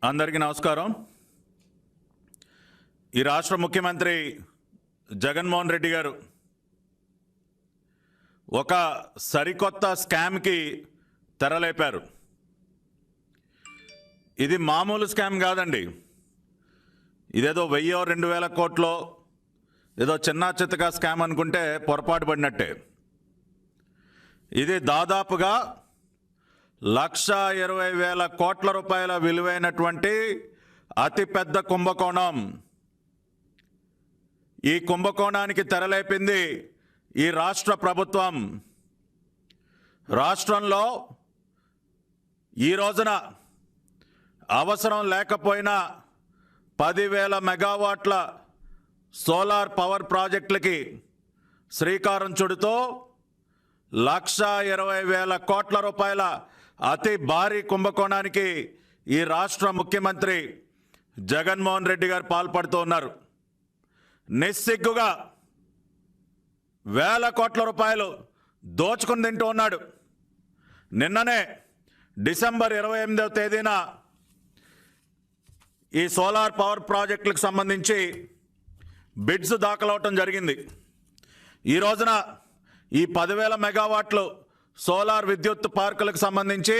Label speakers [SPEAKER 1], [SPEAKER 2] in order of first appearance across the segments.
[SPEAKER 1] అందరికీ నమస్కారం. ఈ రాష్ట్ర ముఖ్యమంత్రి జగన్మోహన్ రెడ్డి గారు ఒక సరికొత్త స్కామ్కి తెరలేపారు. ఇది మామూలు స్కామ్ కాదండి. ఇదేదో 1000-2000 కోట్లో ఏదో చిన్న చిత్తగా స్కామ్ అనుకుంటే పొరపాటు పడినట్టే. ఇది దాదాపుగా 1,20,000 కోట్ల రూపాయల విలువైనటువంటి అతిపెద్ద కుంభకోణం. ఈ కుంభకోణానికి తెరలేపింది ఈ రాష్ట్ర ప్రభుత్వం. రాష్ట్రంలో ఈ రోజున అవసరం లేకపోయినా 10,000 మెగావాట్ల సోలార్ పవర్ ప్రాజెక్టులకి శ్రీకారం చుడుతూ 1,20,000 కోట్ల రూపాయల అతి భారీ కుంభకోణానికి ఈ రాష్ట్ర ముఖ్యమంత్రి జగన్మోహన్ రెడ్డి గారు పాల్పడుతూ ఉన్నారు. నిస్సిగ్గుగా 1,000 కోట్ల రూపాయలు దోచుకుని తింటూ ఉన్నాడు. నిన్ననే డిసెంబర్ 28వ తేదీన ఈ సోలార్ పవర్ ప్రాజెక్టులకు సంబంధించి బిడ్స్ దాఖలవటం జరిగింది. ఈ రోజున ఈ 10,000 మెగావాట్లు సోలార్ విద్యుత్ పార్కులకు సంబంధించి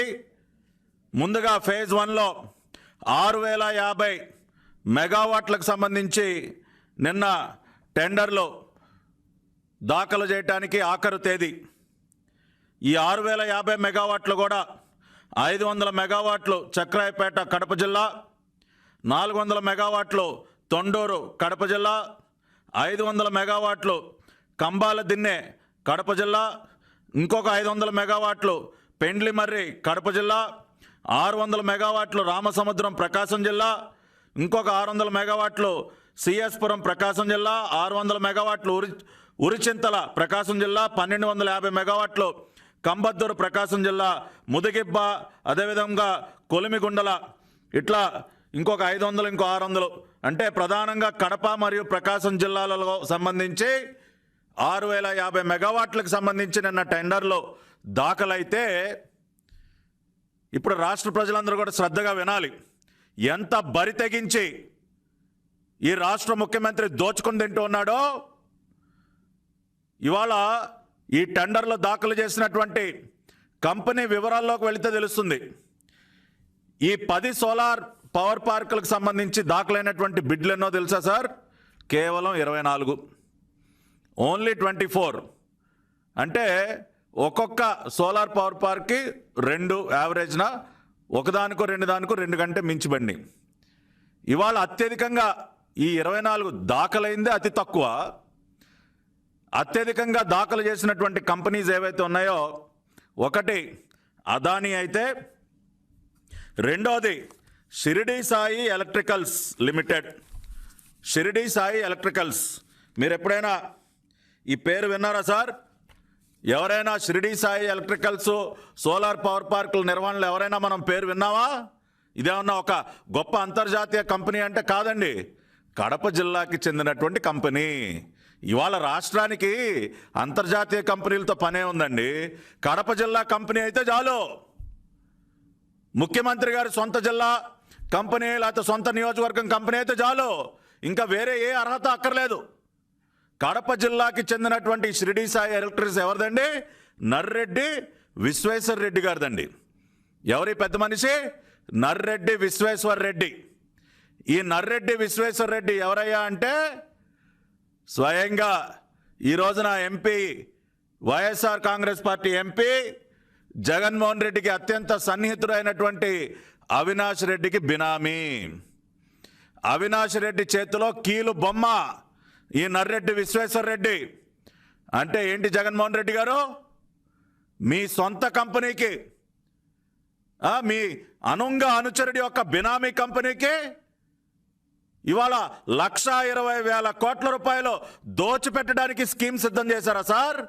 [SPEAKER 1] ముందుగా ఫేజ్ 1లో 6,050 మెగావాట్లకు సంబంధించి నిన్న టెండర్లు దాఖలు చేయడానికి ఆఖరు తేదీ. ఈ 6,050 మెగావాట్లు కూడా 500 మెగావాట్లు చక్రాయపేట కడప జిల్లా, 400 మెగావాట్లు తొండూరు కడప జిల్లా, 500 మెగావాట్లు కంబాల దిన్నె కడప జిల్లా, ఇంకొక 500 మెగావాట్లు పెండ్లిమర్రి కడప జిల్లా, 600 మెగావాట్లు రామసముద్రం ప్రకాశం జిల్లా, ఇంకొక 600 మెగావాట్లు సిఎస్పురం ప్రకాశం జిల్లా, 600 మెగావాట్లు ఉరిచింతల ప్రకాశం జిల్లా, 1,250 మెగావాట్లు కంబద్దూరు ప్రకాశం జిల్లా, ముదిగిబ్బ, అదేవిధంగా కొలిమిగుండల, ఇట్లా ఇంకొక 500, ఇంకో 600, అంటే ప్రధానంగా కడప మరియు ప్రకాశం జిల్లాలలో సంబంధించి 6,050 మెగావాట్లకు సంబంధించి నిన్న టెండర్లు దాఖలైతే ఇప్పుడు రాష్ట్ర ప్రజలందరూ కూడా శ్రద్ధగా వినాలి. ఎంత బరి తెగించి ఈ రాష్ట్ర ముఖ్యమంత్రి దోచుకుని తింటూ ఉన్నాడో. ఇవాళ ఈ టెండర్లు దాఖలు చేసినటువంటి కంపెనీ వివరాల్లోకి వెళితే తెలుస్తుంది. ఈ 10 సోలార్ పవర్ పార్కులకు సంబంధించి దాఖలైనటువంటి బిడ్లు ఎన్నో తెలుసా సార్? కేవలం 24, ఓన్లీ 24. అంటే ఒక్కొక్క సోలార్ పవర్ పార్క్కి 2 యావరేజ్న, ఒకదానికో రెండు కంటే మించిబండి. ఇవాళ అత్యధికంగా ఈ 24 దాఖలైందే అతి తక్కువ. అత్యధికంగా దాఖలు చేసినటువంటి కంపెనీస్ ఏవైతే ఉన్నాయో, ఒకటి అదానీ అయితే, రెండోది Shirdi Sai electricals limited. Shirdi Sai electricals, మీరు ఎప్పుడైనా ఈ పేరు విన్నారా సార్? ఎవరైనా Shirdi Sai electricals solar power పార్కుల నిర్వహణలో ఎవరైనా మనం పేరు విన్నావా? ఇదేమన్నా ఒక గొప్ప అంతర్జాతీయ కంపెనీ అంటే కాదండి. కడప జిల్లాకి చెందినటువంటి కంపెనీ. ఇవాళ రాష్ట్రానికి అంతర్జాతీయ కంపెనీలతో పనే ఉందండి. కడప జిల్లా కంపెనీ అయితే చాలు. ముఖ్యమంత్రి గారి సొంత జిల్లా కంపెనీ లేకపోతే సొంత నియోజకవర్గం కంపెనీ అయితే చాలు. ఇంకా వేరే ఏ అర్హత అక్కర్లేదు. కడప జిల్లాకి చెందినటువంటి షిరిడి సాయి ఎలక్ట్రికల్స్ ఎవరిదండి? నర్రెడ్డి విశ్వేశ్వర రెడ్డి గారిదండి. ఎవరి పెద్ద మనిషి? నర్రెడ్డి విశ్వేశ్వర రెడ్డి. ఈ నర్రెడ్డి విశ్వేశ్వర రెడ్డి ఎవరయ్యా అంటే, స్వయంగా ఈ రోజున MP, YSR Congress party MP Jaganmohan రెడ్డికి అత్యంత సన్నిహితుడైనటువంటి అవినాష్ రెడ్డికి బినామీ. అవినాష్ రెడ్డి చేతిలో కీలు బొమ్మ ఈ నర్రెడ్డి విశ్వేశ్వర రెడ్డి. అంటే ఏంటి జగన్మోహన్ రెడ్డి గారు? మీ సొంత కంపెనీకి, మీ అనుంగ అనుచరుడి యొక్క బినామీ కంపెనీకి ఇవాళ 1,20,000 కోట్ల రూపాయలు దోచిపెట్టడానికి స్కీమ్ సిద్ధం చేశారా సార్?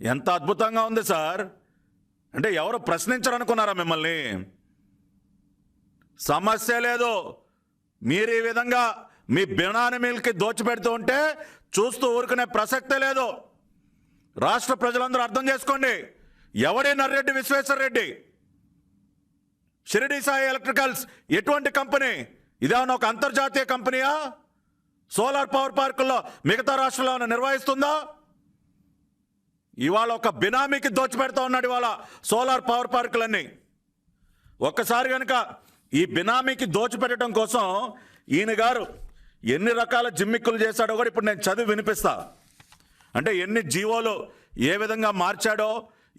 [SPEAKER 1] ఎంత అద్భుతంగా ఉంది సార్. అంటే ఎవరు ప్రశ్నించరనుకున్నారా మిమ్మల్ని? సమస్య లేదు. మీరు ఈ విధంగా మీ బినామీలకి దోచిపెడుతూ ఉంటే చూస్తూ ఊరుకునే ప్రసక్తే లేదు. రాష్ట్ర ప్రజలందరూ అర్థం చేసుకోండి. ఎవడే నర్రెడ్డి విశ్వేశ్వర రెడ్డి? షిరిడి సాయి ఎలక్ట్రికల్స్ ఎటువంటి కంపెనీ? ఇదేమన్నా ఒక అంతర్జాతీయ కంపెనీయా? సోలార్ పవర్ పార్కుల్లో మిగతా రాష్ట్రాల్లో నిర్వహిస్తుందా? ఇవాళ ఒక బినామీకి దోచిపెడతా ఉన్నాడు ఇవాళ సోలార్ పవర్ పార్కులన్నీ. ఒక్కసారి కనుక ఈ బినామీకి దోచిపెట్టడం కోసం ఈయన గారు ఎన్ని రకాల జిమ్మిక్కులు చేశాడో కూడా ఇప్పుడు నేను చదివి వినిపిస్తా. అంటే ఎన్ని జీవోలు ఏ విధంగా మార్చాడో,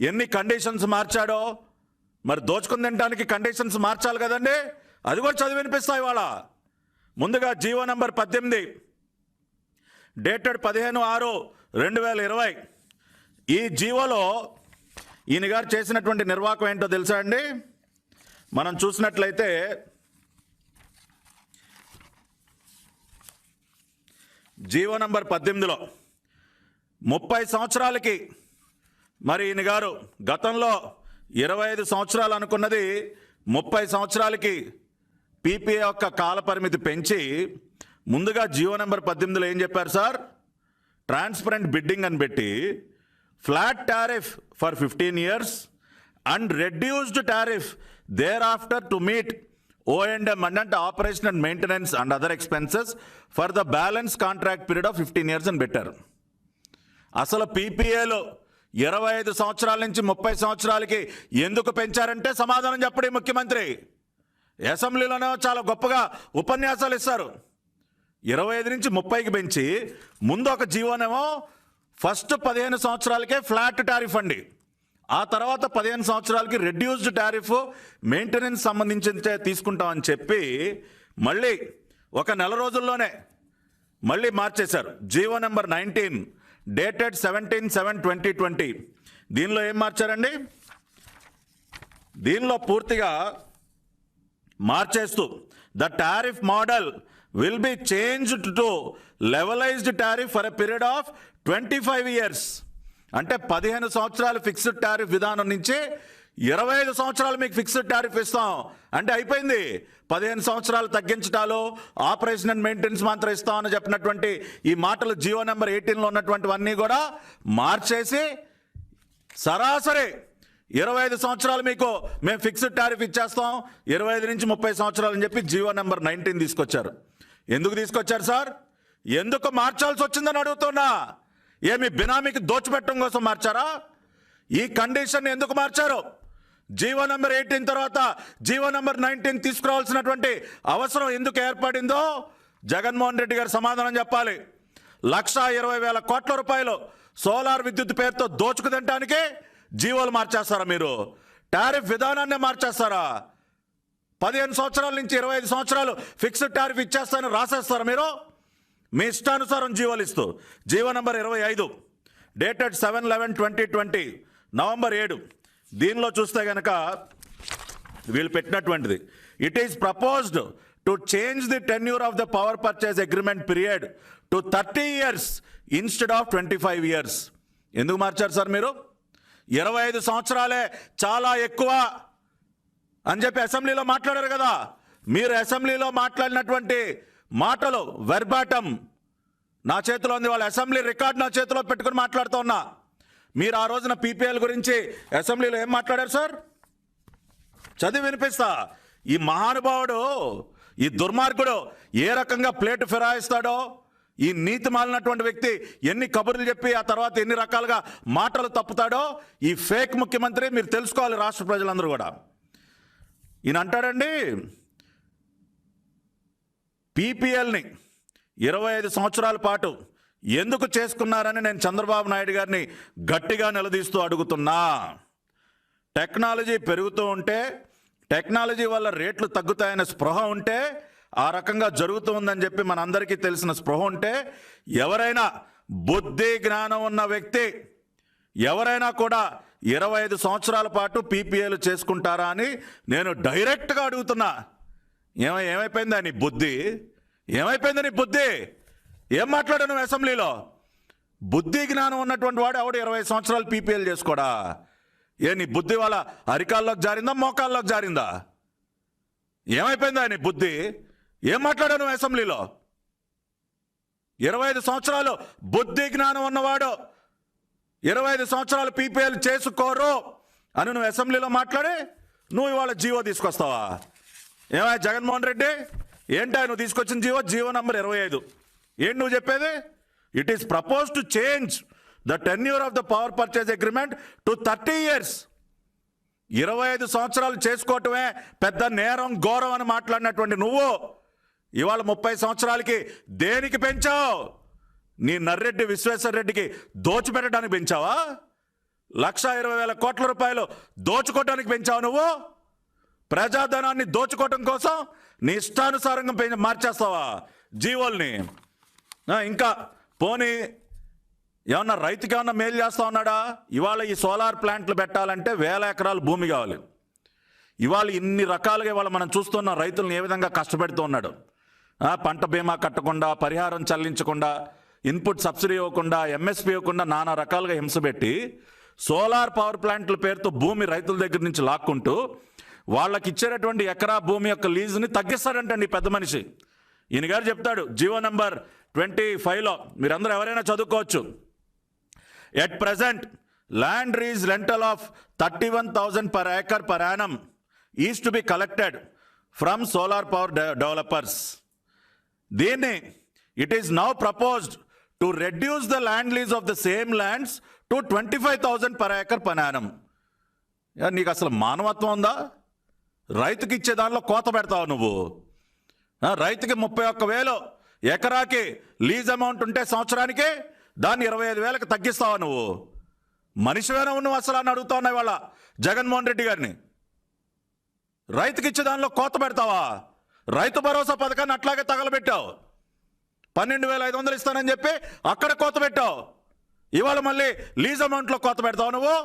[SPEAKER 1] ఎన్ని కండిషన్స్ మార్చాడో. మరి దోచుకుని తినడానికి కండిషన్స్ మార్చాలి కదండి, అది కూడా చదివి వినిపిస్తా ఇవాళ. ముందుగా జీవో నంబర్ 18 డేటెడ్ 15/6/2020. ఈ జీవోలో ఈయన గారు చేసినటువంటి నిర్వాహకం ఏంటో తెలుసా అండి? మనం చూసినట్లయితే జీవో నంబర్ 18లో 30 సంవత్సరాలకి, మరి ఈయన గారు గతంలో 25 సంవత్సరాలు అనుకున్నది 30 సంవత్సరాలకి పీపీఏ యొక్క కాల పరిమితి పెంచి, ముందుగా జీవో నంబర్ 18లో ఏం చెప్పారు సార్? ట్రాన్స్పరెంట్ బిడ్డింగ్ అని పెట్టి flat tariff for 15 years and reduced tariff thereafter to meet O&M and operation and maintenance and other expenses for the balance contract period of 15 years అని పెట్టారు. అసలు పీపీఏలో 25 సంవత్సరాల నుంచి 30 సంవత్సరాలకి ఎందుకు పెంచారంటే సమాధానం చెప్పడే ముఖ్యమంత్రి. అసెంబ్లీలోనే చాలా గొప్పగా ఉపన్యాసాలు ఇస్తారు. 25 నుంచి 30కి పెంచి ముందు ఒక జీవోనేమో ఫస్ట్ 15 సంవత్సరాలకే ఫ్లాట్ టారిఫ్ అండి, ఆ తర్వాత 15 సంవత్సరాలకి రెడ్యూస్డ్ టారిఫ్ మెయింటెనెన్స్ సంబంధించి తీసుకుంటామని చెప్పి మళ్ళీ ఒక నెల రోజుల్లోనే మళ్ళీ మార్చేశారు. GO number 19 dated 17/7/2020. దీనిలో ఏం మార్చారండి? దీనిలో పూర్తిగా మార్చేస్తూ the tariff model will be changed to levelized tariff for a period of 25 years. అంటే 15 సంవత్సరాలు ఫిక్స్డ్ టారిఫ్ విధానం నుంచి 25 సంవత్సరాలు మీకు ఫిక్స్డ్ టారిఫ్ ఇస్తాం అంటే అయిపోయింది. 15 సంవత్సరాలు తగ్గించటాలు, ఆపరేషన్ అండ్ మెయింటెనెన్స్ మాత్రం ఇస్తామని చెప్పినటువంటి ఈ మాటలు జీవో నెంబర్ 18లో ఉన్నటువంటివన్నీ కూడా మార్చేసి సరాసరి 25 సంవత్సరాలు మీకు మేము ఫిక్స్డ్ టారిఫ్ ఇచ్చేస్తాం, 25 నుంచి 30 సంవత్సరాలు అని చెప్పి జీవో నెంబర్ 19 తీసుకొచ్చారు. ఎందుకు తీసుకొచ్చారు సార్? ఎందుకు మార్చాల్సి వచ్చిందని అడుగుతున్నా. ఏమి బినామీకి దోచిపెట్టడం కోసం మార్చారా? ఈ కండిషన్ ఎందుకు మార్చారు? జీవో నెంబర్ 18 తర్వాత జీవో నెంబర్ 19 తీసుకురావాల్సినటువంటి అవసరం ఎందుకు ఏర్పడిందో జగన్మోహన్ రెడ్డి గారు సమాధానం చెప్పాలి. 1,20,000 కోట్ల రూపాయలు సోలార్ విద్యుత్ పేరుతో దోచుకు తినడానికి జీవోలు మార్చేస్తారా మీరు? టారిఫ్ విధానాన్నే మార్చేస్తారా? 15 సంవత్సరాల నుంచి 25 సంవత్సరాలు ఫిక్స్డ్ టారిఫ్ ఇచ్చేస్తారని రాసేస్తారా మీరు? మీ ఇష్టానుసారం జీవోలు ఇస్తూ. GO number 25 dated 7/11/2020 November 7. దీనిలో చూస్తే కనుక వీళ్ళు పెట్టినటువంటిది it is proposed to change the tenure of the power purchase agreement period to 30 years instead of 25 years. ఎందుకు మార్చారు సార్ మీరు? 25 సంవత్సరాలే చాలా ఎక్కువ అని చెప్పి అసెంబ్లీలో మాట్లాడారు కదా. మీరు అసెంబ్లీలో మాట్లాడినటువంటి మాటలు వెర్బాటం నా చేతిలో ఉంది, వాళ్ళ అసెంబ్లీ రికార్డ్ నా చేతిలో పెట్టుకుని మాట్లాడుతూ ఉన్నా. మీరు ఆ రోజున పీపీఎల్ గురించి అసెంబ్లీలో ఏం మాట్లాడారు సార్? చదివి వినిపిస్తా. ఈ మహానుభావుడు, ఈ దుర్మార్గుడు ఏ రకంగా ప్లేటు ఫిరాయిస్తాడో, ఈ నీతి మాలినటువంటి వ్యక్తి ఎన్ని కబుర్లు చెప్పి ఆ తర్వాత ఎన్ని రకాలుగా మాటలు తప్పుతాడో ఈ ఫేక్ ముఖ్యమంత్రి మీరు తెలుసుకోవాలి, రాష్ట్ర ప్రజలందరూ కూడా. ఈయన అంటాడండి పీపీఎల్ని 25 సంవత్సరాల పాటు ఎందుకు చేసుకున్నారని నేను చంద్రబాబు నాయుడు గారిని గట్టిగా నిలదీస్తూ అడుగుతున్నా. టెక్నాలజీ పెరుగుతూ ఉంటే, టెక్నాలజీ వల్ల రేట్లు తగ్గుతాయనే స్పృహ ఉంటే, ఆ రకంగా జరుగుతూ ఉందని చెప్పి మనందరికీ తెలిసిన స్పృహ ఉంటే, ఎవరైనా బుద్ధి జ్ఞానం ఉన్న వ్యక్తి ఎవరైనా కూడా 25 సంవత్సరాల పాటు పీపీఏలు చేసుకుంటారా అని నేను డైరెక్ట్గా అడుగుతున్నా. ఏమైపోయిందా నీ బుద్ధి? ఏమైపోయిందా నీ బుద్ధి? ఏం మాట్లాడాను అసెంబ్లీలో? బుద్ధి జ్ఞానం ఉన్నటువంటి వాడు ఎవడు 20 సంవత్సరాలు పీపీఎల్ చేసుకోడా? నీ బుద్ధి వాళ్ళ అరికాల్లోకి జారిందా, మోకాల్లోకి జారిందా? ఏమైపోయిందా నీ బుద్ధి? ఏం మాట్లాడాను అసెంబ్లీలో? 25 సంవత్సరాలు బుద్ధి జ్ఞానం ఉన్నవాడు 25 సంవత్సరాలు పీపీఎల్ చేసుకోరు అని నువ్వు అసెంబ్లీలో మాట్లాడి నువ్వు ఇవాళ జీవో తీసుకొస్తావా? ఏమా జగన్మోహన్ రెడ్డి, ఏంటా నువ్వు తీసుకొచ్చిన జీవో నంబర్ 25? ఏంటి నువ్వు చెప్పేది? It is propose to change the tenure of the power purchase agreement to 30 years. 25 సంవత్సరాలు చేసుకోవటమే పెద్ద నేరం, ఘోరం అని మాట్లాడినటువంటి నువ్వు ఇవాళ 30 సంవత్సరాలకి దేనికి పెంచావు? నీ నర్రెడ్డి విశ్వేశ్వరరెడ్డికి దోచిపెట్టడానికి పెంచావా? 1,20,000 కోట్ల రూపాయలు దోచుకోవడానికి పెంచావు నువ్వు? ప్రజాధనాన్ని దోచుకోవటం కోసం నీ ఇష్టానుసారంగా మార్చేస్తావా జీవోల్ని? ఇంకా పోనీ ఏమన్నా రైతుకి ఏమన్నా మేలు చేస్తా ఉన్నాడా? ఇవాళ ఈ సోలార్ ప్లాంట్లు పెట్టాలంటే 1000 ఎకరాలు భూమి కావాలి. ఇవాళ ఇన్ని రకాలుగా ఇవాళ మనం చూస్తున్న రైతులను ఏ విధంగా కష్టపెడుతూ ఉన్నాడు. పంట బీమా కట్టకుండా, పరిహారం చెల్లించకుండా, ఇన్పుట్ సబ్సిడీ ఇవ్వకుండా, ఎంఎస్పీ ఇవ్వకుండా నానా రకాలుగా హింస పెట్టి సోలార్ పవర్ ప్లాంట్ల పేరుతో భూమి రైతుల దగ్గర నుంచి లాక్కుంటూ వాళ్ళకి ఇచ్చేటటువంటి ఎకరా భూమి యొక్క లీజుని తగ్గిస్తాడంటండి పెద్ద మనిషి. ఈయన గారు చెప్తాడు జీవో నెంబర్ 25లో, మీరందరూ ఎవరైనా చదువుకోవచ్చు. At present land lease rental of 31,000 per acre per annum is to be collected from solar power developers. దీన్ని it is now proposed to reduce the land lease of the same lands to 25,000 per acre per annum. నీకు అసలు మానవత్వం ఉందా? రైతుకి ఇచ్చే దానిలో కోత పెడతావు నువ్వు. రైతుకి 31,000 ఎకరాకి లీజ్ అమౌంట్ ఉంటే సంవత్సరానికి దాన్ని 25,000కి తగ్గిస్తావా నువ్వు? మనిషివేనా నువ్వు అసలు అని అడుగుతా ఉన్నాయి వాళ్ళ జగన్మోహన్ రెడ్డి గారిని. రైతుకి ఇచ్చే దానిలో కోత పెడతావా? రైతు భరోసా పథకాన్ని అట్లాగే తగలబెట్టావు. 12,500 ఇస్తానని చెప్పి అక్కడ కోత పెట్టావు. ఇవాళ మళ్ళీ లీజ్ అమౌంట్లో కోత పెడతావు నువ్వు.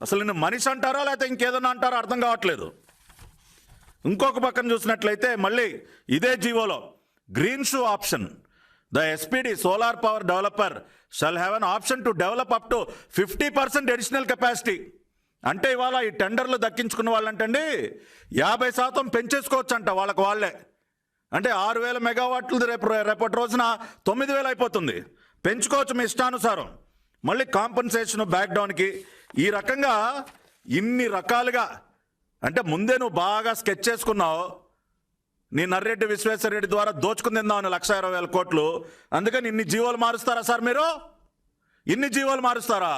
[SPEAKER 1] అసలు నిన్ను మనిషి అంటారా లేకపోతే ఇంకేదన్నా అంటారా అర్థం కావట్లేదు. ఇంకొక పక్కన చూసినట్లయితే మళ్ళీ ఇదే జీవోలో green shoe option, the SPD solar power developer shall have an option to develop up to 50% additional capacity. అంటే ఇవాళ ఈ టెండర్లు దక్కించుకున్న వాళ్ళంటండి 50% పెంచేసుకోవచ్చు అంట వాళ్ళకి వాళ్ళే. అంటే 6,000 మెగావాట్లు రేపటి రోజున 9,000 అయిపోతుంది. పెంచుకోవచ్చు మీ ఇష్టానుసారం. మళ్ళీ కాంపన్సేషన్ బ్యాక్డౌన్కి ఈ రకంగా ఇన్ని రకాలుగా. అంటే ముందే నువ్వు బాగా స్కెచ్ చేసుకున్నావు. నీ నర్రెడ్డి విశ్వేశ్వరరెడ్డి ద్వారా దోచుకుని తిందామని 1,20,000 కోట్లు. అందుకని ఇన్ని జీవోలు మారుస్తారా సార్ మీరు? ఇన్ని జీవోలు మారుస్తారా?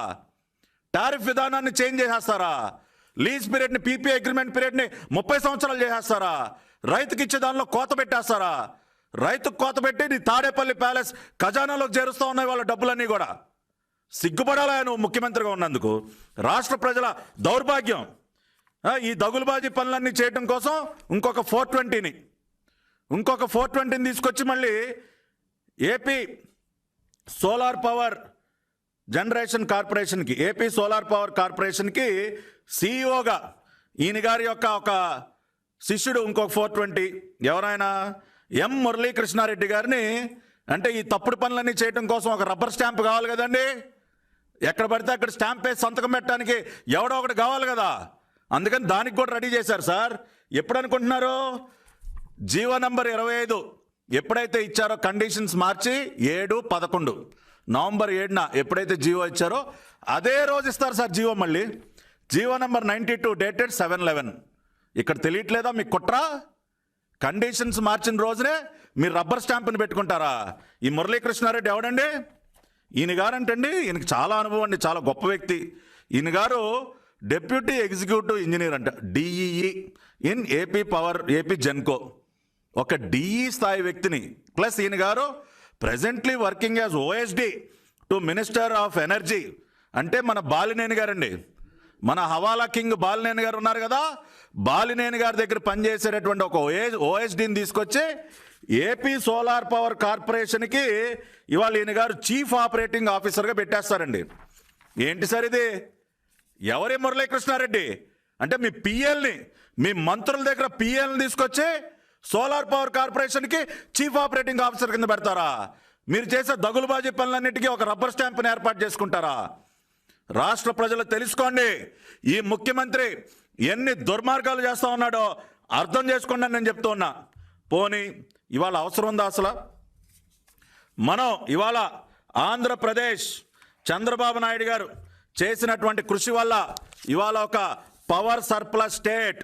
[SPEAKER 1] టారిఫ్ విధానాన్ని చేంజ్ చేసేస్తారా? లీజ్ పీరియడ్ని, పీపీ అగ్రిమెంట్ పీరియడ్ని 30 సంవత్సరాలు చేసేస్తారా? రైతుకి ఇచ్చే దానిలో కోత పెట్టేస్తారా? రైతుకు కోత పెట్టి నీ తాడేపల్లి ప్యాలెస్ ఖజానాలోకి చేరుస్తూ ఉన్నాయి వాళ్ళ డబ్బులన్నీ కూడా. సిగ్గుపడాలా నువ్వు ముఖ్యమంత్రిగా ఉన్నందుకు? రాష్ట్ర ప్రజల దౌర్భాగ్యం. ఈ దగులుబాజీ పనులన్నీ చేయడం కోసం ఇంకొక 420ని తీసుకొచ్చి మళ్ళీ ఏపీ సోలార్ పవర్ జనరేషన్ కార్పొరేషన్కి, ఏపీ సోలార్ పవర్ కార్పొరేషన్కి సిఇఓగా ఈయన గారి యొక్క ఒక శిష్యుడు ఇంకొక 420, ఎవరైనా ఎం మురళీకృష్ణారెడ్డి గారిని. అంటే ఈ తప్పుడు పనులన్నీ చేయడం కోసం ఒక రబ్బర్ స్టాంప్ కావాలి కదండి. ఎక్కడ పడితే అక్కడ స్టాంప్ వేసి సంతకం పెట్టడానికి ఎవడో ఒకటి కావాలి కదా. అందుకని దానికి కూడా రెడీ చేశారు సార్. ఎప్పుడు అనుకుంటున్నారు? జీవో నంబర్ 25 ఎప్పుడైతే ఇచ్చారో కండిషన్స్ మార్చి 7/11 నవంబర్ 7న ఎప్పుడైతే జీవో ఇచ్చారో అదే రోజు ఇస్తారు సార్ జీవో. మళ్ళీ జీవో నంబర్ 92 డేటెడ్ 7/11. ఇక్కడ తెలియట్లేదా మీకు కుట్ర? కండిషన్స్ మార్చిన రోజునే మీరు రబ్బర్ స్టాంప్ని పెట్టుకుంటారా? ఈ మురళీకృష్ణారెడ్డి ఎవడండి? ఈయన గారంటండి, ఈయనకి చాలా అనుభవం అండి, చాలా గొప్ప వ్యక్తి. ఈయన గారు డెప్యూటీ ఎగ్జిక్యూటివ్ ఇంజనీర్ అంట, డిఈఈ ఇన్ ఏపీ జెన్కో. ఒక డిఈ స్థాయి వ్యక్తిని. ప్లస్ ఈయన గారు presently working as OSD to minister of energy. అంటే మన బాలినేని గారండి, మన హవాలా కింగ్ బాలినేని గారు ఉన్నారు కదా, బాలినేని గారి దగ్గర పనిచేసేటటువంటి ఒక ఓఎస్డీని తీసుకొచ్చి ఏపీ సోలార్ పవర్ కార్పొరేషన్కి ఇవాళ ఈయన గారు చీఫ్ ఆపరేటింగ్ ఆఫీసర్గా పెట్టేస్తారండి. ఏంటి సార్ ఇది? ఎవరి మురళీకృష్ణారెడ్డి అంటే మీ పిఎల్ని, మీ మంత్రుల దగ్గర పిఎల్ని తీసుకొచ్చి సోలార్ పవర్ కార్పొరేషన్కి చీఫ్ ఆపరేటింగ్ ఆఫీసర్ కింద పెడతారా? మీరు చేసే దగులుబాజీ పనులన్నిటికీ ఒక రబ్బర్ స్టాంప్ని ఏర్పాటు చేసుకుంటారా? రాష్ట్ర ప్రజలు తెలుసుకోండి, ఈ ముఖ్యమంత్రి ఎన్ని దుర్మార్గాలు చేస్తా ఉన్నాడో అర్థం చేసుకోండి అని నేను చెప్తూ ఉన్నా. పోనీ ఇవాళ అవసరం ఉందా అసలు? మనం ఇవాళ ఆంధ్రప్రదేశ్ చంద్రబాబు నాయుడు గారు చేసినటువంటి కృషి వల్ల ఇవాళ ఒక పవర్ సర్ప్లస్ స్టేట్,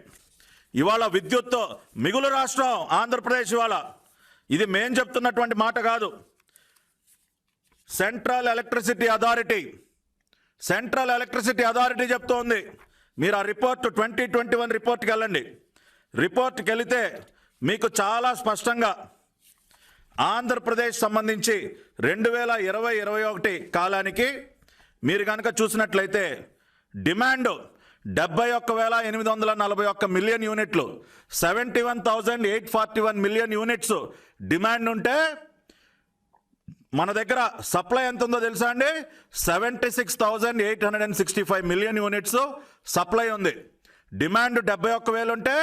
[SPEAKER 1] ఇవాళ విద్యుత్ మిగులు రాష్ట్రం ఆంధ్రప్రదేశ్. ఇవాళ ఇది మేం చెప్తున్నటువంటి మాట కాదు. సెంట్రల్ ఎలక్ట్రిసిటీ అథారిటీ చెప్తోంది. మీరు ఆ రిపోర్ట్ 2021 రిపోర్ట్కి వెళ్ళండి. రిపోర్ట్కి వెళితే మీకు చాలా స్పష్టంగా ఆంధ్రప్రదేశ్ సంబంధించి 2020-21 కాలానికి మీరు కనుక చూసినట్లయితే డిమాండ్ 71,841 మిలియన్ యూనిట్లు, 71,841 మిలియన్ యూనిట్స్ డిమాండ్ ఉంటే మన దగ్గర సప్లై ఎంత ఉందో తెలుసా అండి? 76,865 మిలియన్ యూనిట్స్ సప్లై ఉంది. డిమాండ్ 71,000 ఉంటే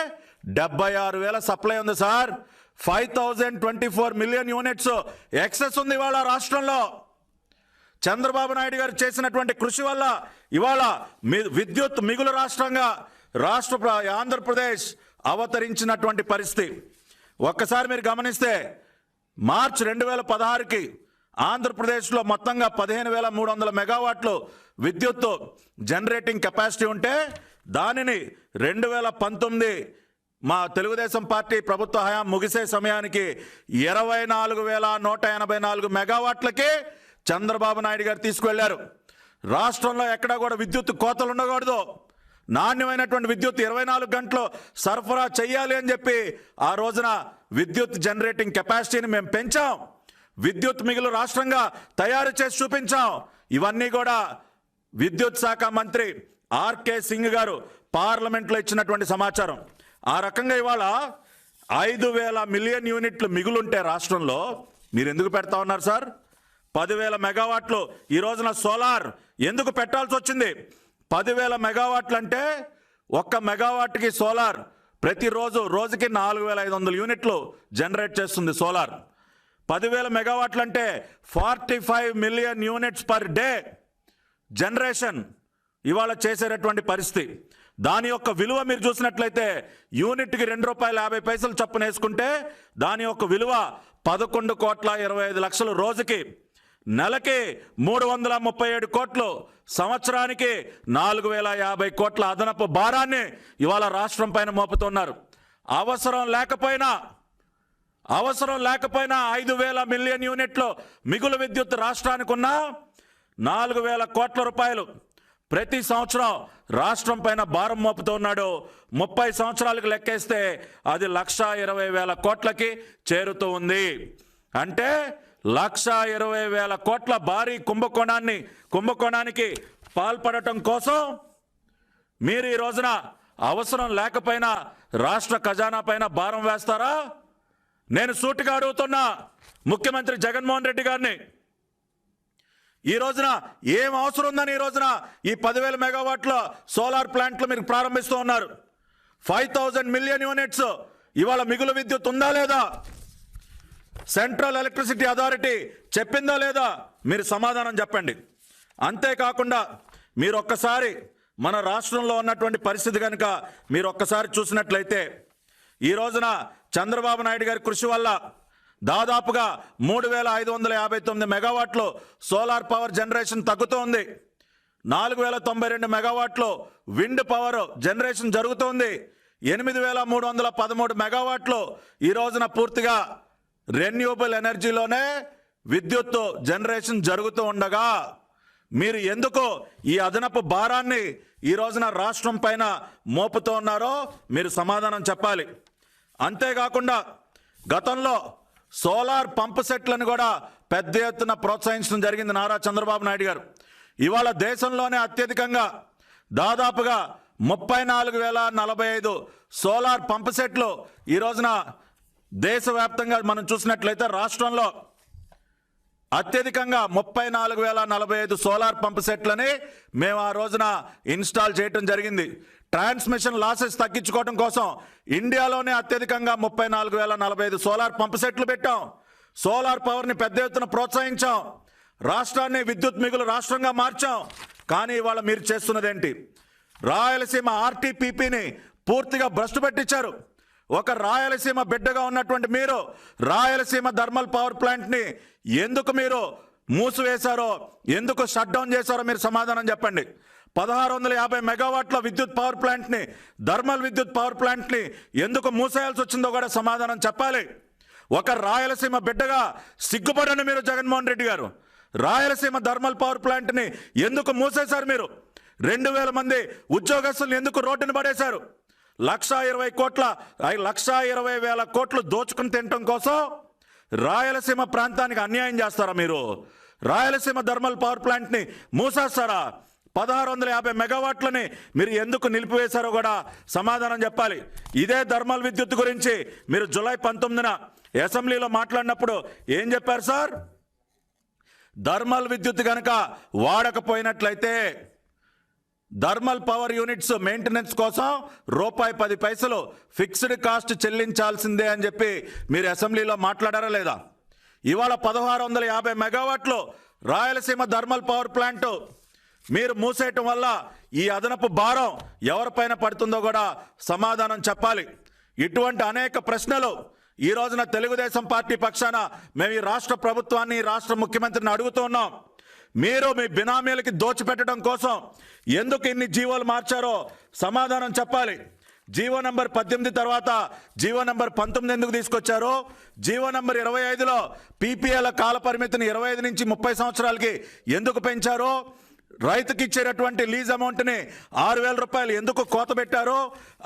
[SPEAKER 1] 76,000 సప్లై ఉంది సార్. 5,024 మిలియన్ యూనిట్స్ ఎక్సెస్ ఉంది ఇవాళ రాష్ట్రంలో. చంద్రబాబు నాయుడు గారు చేసినటువంటి కృషి వల్ల ఇవాళ విద్యుత్ మిగులు రాష్ట్రంగా ఆంధ్రప్రదేశ్ అవతరించినటువంటి పరిస్థితి. ఒక్కసారి మీరు గమనిస్తే మార్చ్ 2016కి ఆంధ్రప్రదేశ్లో మొత్తంగా 15,300 మెగావాట్లు విద్యుత్ జనరేటింగ్ కెపాసిటీ ఉంటే దానిని 2019 మా తెలుగుదేశం పార్టీ ప్రభుత్వ హయాం ముగిసే సమయానికి 24,184 మెగావాట్లకి చంద్రబాబు నాయుడు గారు తీసుకువెళ్లారు. రాష్ట్రంలో ఎక్కడా కూడా విద్యుత్ కోతలు ఉండకూడదు, నాణ్యమైనటువంటి విద్యుత్ 24 గంటలు సరఫరా చేయాలి అని చెప్పి ఆ రోజున విద్యుత్ జనరేటింగ్ కెపాసిటీని మేము పెంచాం. విద్యుత్ మిగులు రాష్ట్రంగా తయారు చేసి చూపించాం. ఇవన్నీ కూడా విద్యుత్ శాఖ మంత్రి ఆర్కే సింగ్ గారు పార్లమెంట్లో ఇచ్చినటువంటి సమాచారం. ఆ రకంగా ఇవాళ 5,000 మిలియన్ యూనిట్లు మిగులుంటే రాష్ట్రంలో మీరు ఎందుకు పెడతా ఉన్నారు సార్? 10,000 మెగావాట్లు ఈ రోజున సోలార్ ఎందుకు పెట్టాల్సి వచ్చింది? 10,000 మెగావాట్లు అంటే ఒక్క మెగావాట్కి సోలార్ రోజుకి 4,500 యూనిట్లు జనరేట్ చేస్తుంది సోలార్. 10,000 మెగావాట్లు అంటే 45 million units per day generation ఇవాళ చేసేటటువంటి పరిస్థితి. దాని యొక్క విలువ మీరు చూసినట్లయితే యూనిట్కి ₹2.50 చొప్పున వేసుకుంటే దాని యొక్క విలువ 11,25,00,000 రోజుకి, నెలకి 337 కోట్లు, సంవత్సరానికి 4,050 కోట్ల అదనపు భారాన్ని ఇవాళ రాష్ట్రం పైన మోపుతున్నారు. అవసరం లేకపోయినా 5,000 మిలియన్ యూనిట్లు మిగులు విద్యుత్ రాష్ట్రానికి ఉన్న 4,000 కోట్ల రూపాయలు ప్రతి సంవత్సరం రాష్ట్రం పైన భారం మోపుతున్నాడు. 30 సంవత్సరాలకు లెక్కేస్తే అది 1,20,000 కోట్లకి చేరుతూ ఉంది. అంటే 1,20,000 కోట్ల భారీ కుంభకోణానికి పాల్పడటం కోసం మీరు ఈ రోజున అవసరం లేకపోయినా రాష్ట్ర ఖజానా పైన భారం వేస్తారా? నేను సూటిగా అడుగుతున్నా ముఖ్యమంత్రి జగన్మోహన్ రెడ్డి గారిని, ఈ రోజున ఏం అవసరం ఉందని ఈ రోజున ఈ 10,000 మెగావాట్ల సోలార్ ప్లాంట్లు మీరు ప్రారంభిస్తూ ఉన్నారు? 5,000 మిలియన్ యూనిట్స్ ఇవాళ మిగులు విద్యుత్ ఉందా లేదా? సెంట్రల్ ఎలక్ట్రిసిటీ అథారిటీ చెప్పిందా లేదా? మీరు సమాధానం చెప్పండి. అంతేకాకుండా మీరు ఒక్కసారి మన రాష్ట్రంలో ఉన్నటువంటి పరిస్థితి కనుక మీరు ఒక్కసారి చూసినట్లయితే ఈ రోజున చంద్రబాబు నాయుడు గారి కృషి వల్ల దాదాపుగా 3,559 మెగావాట్లు సోలార్ పవర్ జనరేషన్ తగ్గుతోంది. 4,092 మెగావాట్లు విండ్ పవర్ జనరేషన్ జరుగుతోంది. 8,313 మెగావాట్లు ఈ రోజున పూర్తిగా రెన్యూబుల్ ఎనర్జీలోనే విద్యుత్ జనరేషన్ జరుగుతూ ఉండగా మీరు ఎందుకు ఈ అదనపు భారాన్ని ఈ రోజున రాష్ట్రం పైన మోపుతూ ఉన్నారో మీరు సమాధానం చెప్పాలి. అంతేకాకుండా గతంలో సోలార్ పంప్ సెట్లను కూడా పెద్ద ఎత్తున ప్రోత్సహించడం జరిగింది నారా చంద్రబాబు నాయుడు గారు. ఇవాళ దేశంలోనే అత్యధికంగా దాదాపుగా 34,045 సోలార్ పంప్ సెట్లు ఈ రోజున దేశవ్యాప్తంగా మనం చూసినట్లయితే రాష్ట్రంలో అత్యధికంగా 34,045 సోలార్ పంప్ సెట్లని మేము ఆ రోజున ఇన్స్టాల్ చేయటం జరిగింది. ట్రాన్స్మిషన్ లాసెస్ తగ్గించుకోవడం కోసం ఇండియాలోనే అత్యధికంగా 34,045 సోలార్ పంప్ సెట్లు పెట్టాం. సోలార్ పవర్ని పెద్ద ఎత్తున ప్రోత్సహించాం. రాష్ట్రాన్ని విద్యుత్ మిగులు రాష్ట్రంగా మార్చాం. కానీ ఇవాళ మీరు చేస్తున్నదేంటి? రాయలసీమ ఆర్టీపీపీని పూర్తిగా భ్రష్టు పెట్టించారు. ఒక రాయలసీమ బిడ్డగా ఉన్నటువంటి మీరు రాయలసీమ థర్మల్ పవర్ ప్లాంట్ని ఎందుకు మీరు మూసివేశారో, ఎందుకు షట్ డౌన్ చేశారో మీరు సమాధానం చెప్పండి. 1650 మెగావాట్ల విద్యుత్ పవర్ ప్లాంట్ని, థర్మల్ విద్యుత్ పవర్ ప్లాంట్ని ఎందుకు మూసేయాల్సి వచ్చిందో కూడా సమాధానం చెప్పాలి. ఒక రాయలసీమ బిడ్డగా సిగ్గుపడండి మీరు జగన్మోహన్ రెడ్డి గారు. రాయలసీమ థర్మల్ పవర్ ప్లాంట్ని ఎందుకు మూసేశారు మీరు? 2000 మంది ఉద్యోగస్తులను ఎందుకు రోడ్డును పడేశారు? 1,20,000 కోట్లు దోచుకుని తినటం కోసం రాయలసీమ ప్రాంతానికి అన్యాయం చేస్తారా మీరు? రాయలసీమ థర్మల్ పవర్ ప్లాంట్ని మూసేస్తారా? 1650 మెగావాట్లని మీరు ఎందుకు నిలిపివేశారో కూడా సమాధానం చెప్పాలి. ఇదే థర్మల్ విద్యుత్ గురించి మీరు జూలై 19న అసెంబ్లీలో మాట్లాడినప్పుడు ఏం చెప్పారు సార్? థర్మల్ విద్యుత్ కనుక వాడకపోయినట్లయితే థర్మల్ పవర్ యూనిట్స్ మెయింటెనెన్స్ కోసం ₹10 ఫిక్స్డ్ కాస్ట్ చెల్లించాల్సిందే అని చెప్పి మీరు అసెంబ్లీలో మాట్లాడారా లేదా? ఇవాళ 1650 మెగావాట్లు రాయలసీమ థర్మల్ పవర్ ప్లాంట్ మీరు మూసేయటం వల్ల ఈ అదనపు భారం ఎవరిపైన పడుతుందో కూడా సమాధానం చెప్పాలి. ఇటువంటి అనేక ప్రశ్నలు ఈ రోజున తెలుగుదేశం పార్టీ పక్షాన మేము ఈ రాష్ట్ర ప్రభుత్వాన్ని, రాష్ట్ర ముఖ్యమంత్రిని అడుగుతూ ఉన్నాం. మీరు మీ బినామీలకి దోచిపెట్టడం కోసం ఎందుకు ఇన్ని జీవోలు మార్చారో సమాధానం చెప్పాలి. జీవో నంబర్ 18 తర్వాత జీవో నంబర్ 19 ఎందుకు తీసుకొచ్చారో, జీవో నంబర్ 25లో పీపీఏల కాల పరిమితిని 25 నుంచి 30 సంవత్సరాలకి ఎందుకు పెంచారో, రైతుకి ఇచ్చేటటువంటి లీజ్ అమౌంట్ని ₹6,000 ఎందుకు కోత పెట్టారో,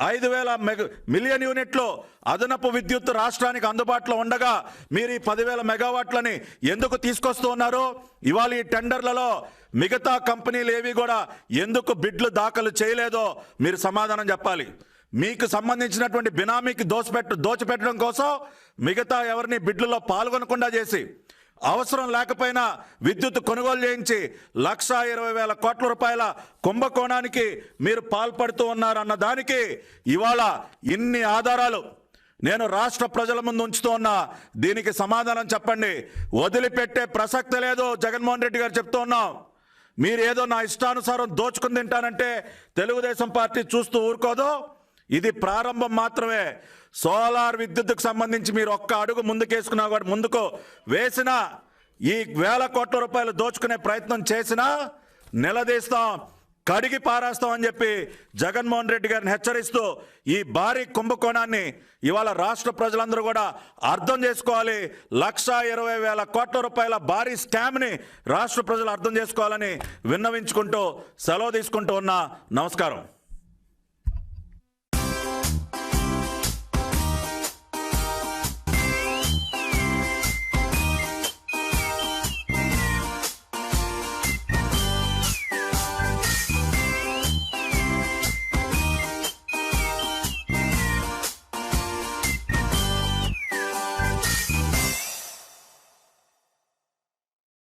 [SPEAKER 1] 5,000 మిలియన్ యూనిట్లు అదనపు విద్యుత్ రాష్ట్రానికి అందుబాటులో ఉండగా మీరు ఈ 10,000 మెగావాట్లని ఎందుకు తీసుకొస్తూ ఉన్నారు? ఇవాళ ఈ టెండర్లలో మిగతా కంపెనీలు ఏవి కూడా ఎందుకు బిడ్లు దాఖలు చేయలేదో మీరు సమాధానం చెప్పాలి. మీకు సంబంధించినటువంటి బినామీకి దోచిపెట్టడం కోసం మిగతా ఎవరిని బిడ్లలో పాల్గొనకుండా చేసి, అవసరం లేకపోయినా విద్యుత్ కొనుగోలు చేయించి ₹1,20,000 కోట్ల కుంభకోణానికి మీరు పాల్పడుతూ ఉన్నారన్న దానికి ఇవాళ ఇన్ని ఆధారాలు నేను రాష్ట్ర ప్రజల ముందు ఉంచుతూ ఉన్నా. దీనికి సమాధానం చెప్పండి. వదిలిపెట్టే ప్రసక్తి లేదు. జగన్మోహన్ రెడ్డి గారు చెప్తూ ఉన్నాం. మీరేదో నా ఇష్టానుసారం దోచుకుని తింటానంటే తెలుగుదేశం పార్టీ చూస్తూ ఊరుకోదు. ఇది ప్రారంభం మాత్రమే. సోలార్ విద్యుత్తుకు సంబంధించి మీరు ఒక్క అడుగు ముందుకేసుకున్నా కూడా, ముందుకు వేసినా, ఈ ₹1,000 కోట్ల దోచుకునే ప్రయత్నం చేసినా నిలదీస్తాం, కడిగి పారేస్తాం అని చెప్పి జగన్మోహన్ రెడ్డి గారిని హెచ్చరిస్తూ ఈ భారీ కుంభకోణాన్ని ఇవాళ రాష్ట్ర ప్రజలందరూ కూడా అర్థం చేసుకోవాలి. ₹1,20,000 కోట్ల భారీ స్కామ్ని రాష్ట్ర ప్రజలు అర్థం చేసుకోవాలని విన్నవించుకుంటూ సెలవు తీసుకుంటూ ఉన్నా. నమస్కారం.